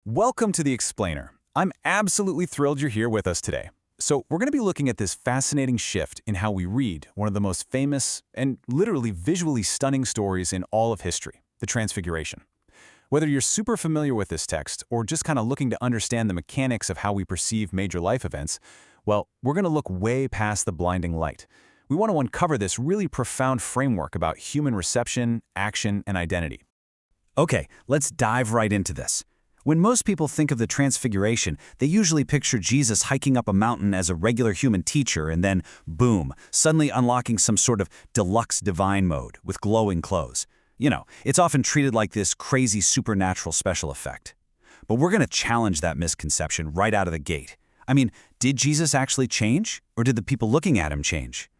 Welcome to The Explainer. I'm absolutely thrilled you're here with us today. So we're going to be looking at this fascinating shift in how we read one of the most famous and literally visually stunning stories in all of history, the Transfiguration. Whether you're super familiar with this text or just kind of looking to understand the mechanics of how we perceive major life events, well, we're going to look way past the blinding light. We want to uncover this really profound framework about human reception, action, and identity. Okay, let's dive right into this. When most people think of the Transfiguration, they usually picture Jesus hiking up a mountain as a regular human teacher and then, boom, suddenly unlocking some sort of deluxe divine mode with glowing clothes. You know, it's often treated like this crazy supernatural special effect. But we're going to challenge that misconception right out of the gate. I mean, did Jesus actually change, or did the people looking at him change?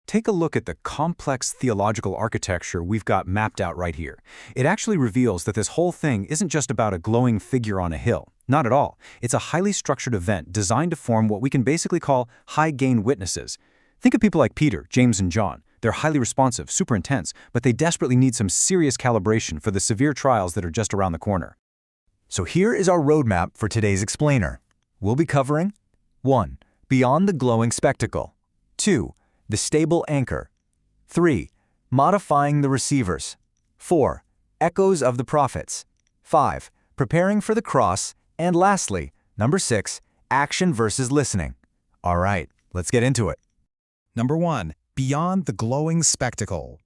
Take a look at the complex theological architecture we've got mapped out right here. It actually reveals that this whole thing isn't just about a glowing figure on a hill. Not at all. It's a highly structured event designed to form what we can basically call high-gain witnesses. Think of people like Peter, James, and John. They're highly responsive, super intense, but they desperately need some serious calibration for the severe trials that are just around the corner. So here is our roadmap for today's explainer. We'll be covering 1. Beyond the glowing spectacle. 2. The stable anchor. 3. Modifying the receivers. 4. Echoes of the prophets. 5. Preparing for the cross. And lastly, number 6, action versus listening. All right, let's get into it. Number 1. Beyond the glowing spectacle.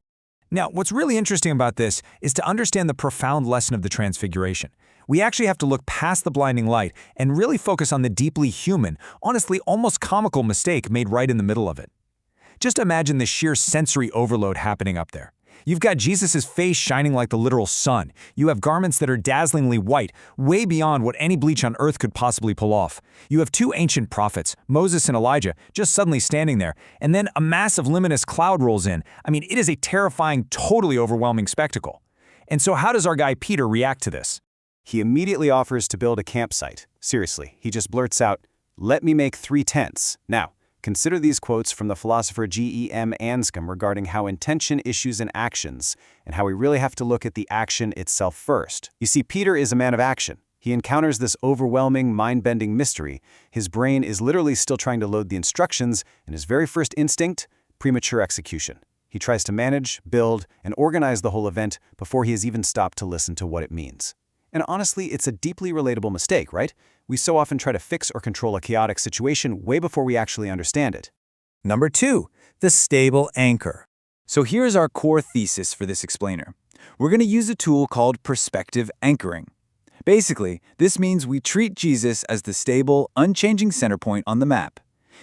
Now, what's really interesting about this is to understand the profound lesson of the Transfiguration. We actually have to look past the blinding light and really focus on the deeply human, honestly almost comical mistake made right in the middle of it. Just imagine the sheer sensory overload happening up there. You've got Jesus' face shining like the literal sun. You have garments that are dazzlingly white, way beyond what any bleach on earth could possibly pull off. You have two ancient prophets, Moses and Elijah, just suddenly standing there, and then a massive luminous cloud rolls in. I mean, it is a terrifying, totally overwhelming spectacle. And so how does our guy Peter react to this? He immediately offers to build a campsite. Seriously, he just blurts out, "Let me make 3 tents." Now, consider these quotes from the philosopher G.E.M. Anscombe regarding how intention issues in actions, and how we really have to look at the action itself first. You see, Peter is a man of action. He encounters this overwhelming, mind-bending mystery. His brain is literally still trying to load the instructions, and his very first instinct, premature execution. He tries to manage, build, and organize the whole event before he has even stopped to listen to what it means. And honestly, it's a deeply relatable mistake, right? We so often try to fix or control a chaotic situation way before we actually understand it. Number 2. The stable anchor. So here's our core thesis for this explainer. We're going to use a tool called perspective anchoring. Basically, this means we treat Jesus as the stable, unchanging center point on the map.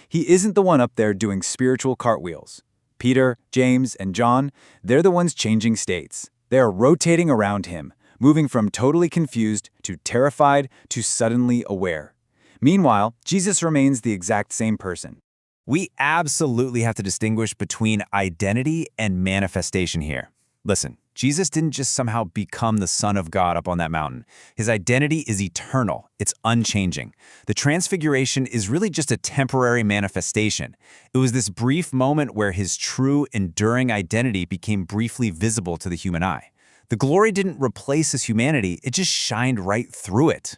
He isn't the one up there doing spiritual cartwheels. Peter, James, and John, they're the ones changing states. They are rotating around him, moving from totally confused to terrified to suddenly aware. Meanwhile, Jesus remains the exact same person. We absolutely have to distinguish between identity and manifestation here. Listen, Jesus didn't just somehow become the Son of God up on that mountain. His identity is eternal. It's unchanging. The Transfiguration is really just a temporary manifestation. It was this brief moment where his true, enduring identity became briefly visible to the human eye. The glory didn't replace his humanity, it just shined right through it.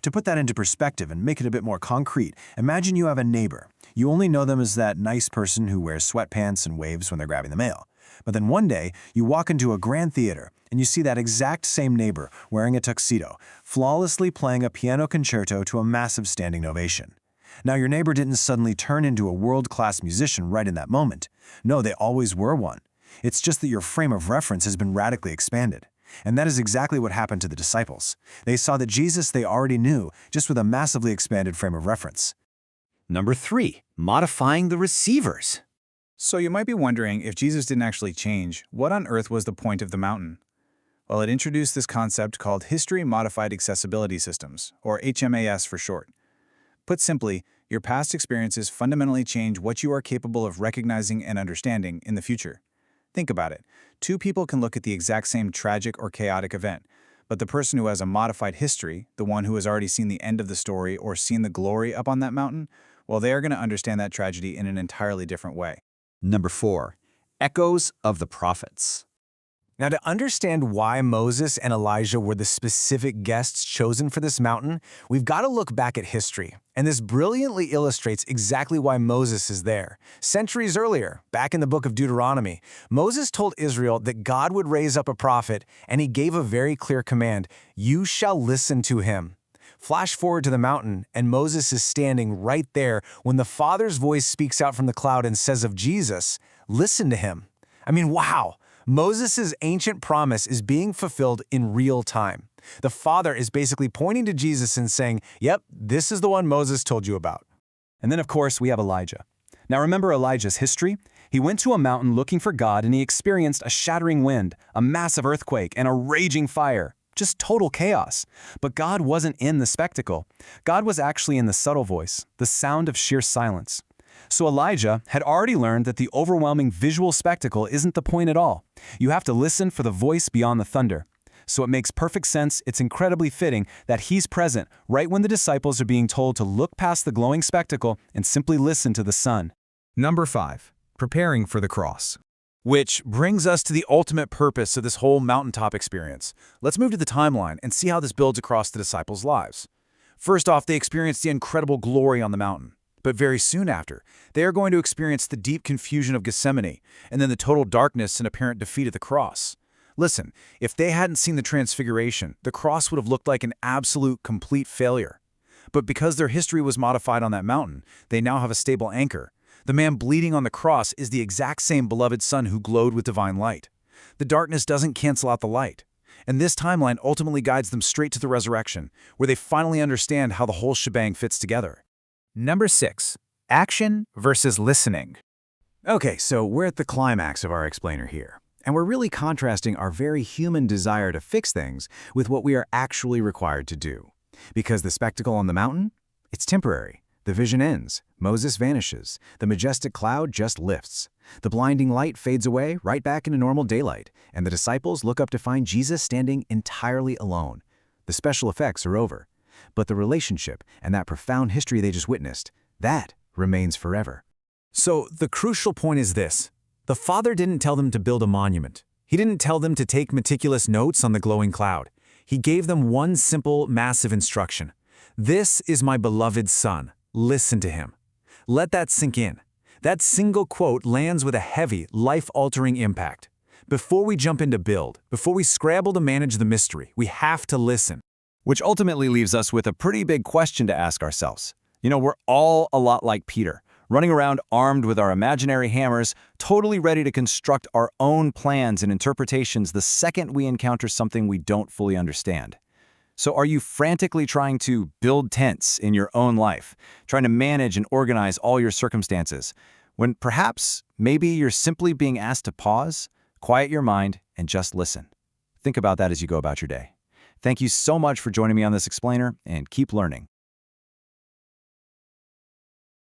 To put that into perspective and make it a bit more concrete, imagine you have a neighbor. You only know them as that nice person who wears sweatpants and waves when they're grabbing the mail. But then one day, you walk into a grand theater and you see that exact same neighbor wearing a tuxedo, flawlessly playing a piano concerto to a massive standing ovation. Now, your neighbor didn't suddenly turn into a world-class musician right in that moment. No, they always were one. It's just that your frame of reference has been radically expanded. And that is exactly what happened to the disciples. They saw that Jesus they already knew, just with a massively expanded frame of reference. Number 3. Modifying the receivers. So you might be wondering, if Jesus didn't actually change, what on earth was the point of the mountain? Well, it introduced this concept called History-Modified Accessibility Systems, or HMAS for short. Put simply, your past experiences fundamentally change what you are capable of recognizing and understanding in the future. Think about it. 2 people can look at the exact same tragic or chaotic event, but the person who has a modified history, the one who has already seen the end of the story or seen the glory up on that mountain, well, they are going to understand that tragedy in an entirely different way. Number 4. Echoes of the prophets. Now, to understand why Moses and Elijah were the specific guests chosen for this mountain, we've got to look back at history. And this brilliantly illustrates exactly why Moses is there. Centuries earlier, back in the book of Deuteronomy, Moses told Israel that God would raise up a prophet, and he gave a very clear command: "You shall listen to him." Flash forward to the mountain, and Moses is standing right there when the Father's voice speaks out from the cloud and says of Jesus, "Listen to him." I mean, wow! Moses' ancient promise is being fulfilled in real time. The Father is basically pointing to Jesus and saying, "Yep, this is the one Moses told you about." And then, of course, we have Elijah. Now, remember Elijah's history? He went to a mountain looking for God, and he experienced a shattering wind, a massive earthquake, and a raging fire. Just total chaos. But God wasn't in the spectacle. God was actually in the subtle voice, the sound of sheer silence. So Elijah had already learned that the overwhelming visual spectacle isn't the point at all. You have to listen for the voice beyond the thunder. So it makes perfect sense, it's incredibly fitting that he's present right when the disciples are being told to look past the glowing spectacle and simply listen to the Son. Number 5. Preparing for the cross. Which brings us to the ultimate purpose of this whole mountaintop experience. Let's move to the timeline and see how this builds across the disciples' lives. First off, they experienced the incredible glory on the mountain. But very soon after, they are going to experience the deep confusion of Gethsemane, and then the total darkness and apparent defeat at the cross. Listen, if they hadn't seen the Transfiguration, the cross would have looked like an absolute, complete failure. But because their history was modified on that mountain, they now have a stable anchor. The man bleeding on the cross is the exact same beloved Son who glowed with divine light. The darkness doesn't cancel out the light. And this timeline ultimately guides them straight to the resurrection, where they finally understand how the whole shebang fits together. Number 6. Action versus listening. Okay, so we're at the climax of our explainer here, and we're really contrasting our very human desire to fix things with what we are actually required to do. Because the spectacle on the mountain? It's temporary. The vision ends. Moses vanishes. The majestic cloud just lifts. The blinding light fades away right back into normal daylight, and the disciples look up to find Jesus standing entirely alone. The special effects are over. But the relationship and that profound history they just witnessed, that remains forever. So the crucial point is this. The Father didn't tell them to build a monument. He didn't tell them to take meticulous notes on the glowing cloud. He gave them one simple, massive instruction. "This is my beloved Son. Listen to him." Let that sink in. That single quote lands with a heavy, life-altering impact. Before we jump into build, before we scramble to manage the mystery, we have to listen. Which ultimately leaves us with a pretty big question to ask ourselves. We're all a lot like Peter, running around armed with our imaginary hammers, totally ready to construct our own plans and interpretations the second we encounter something we don't fully understand. So are you frantically trying to build tents in your own life, trying to manage and organize all your circumstances, when perhaps, maybe you're simply being asked to pause, quiet your mind, and just listen? Think about that as you go about your day. Thank you so much for joining me on this explainer, and keep learning.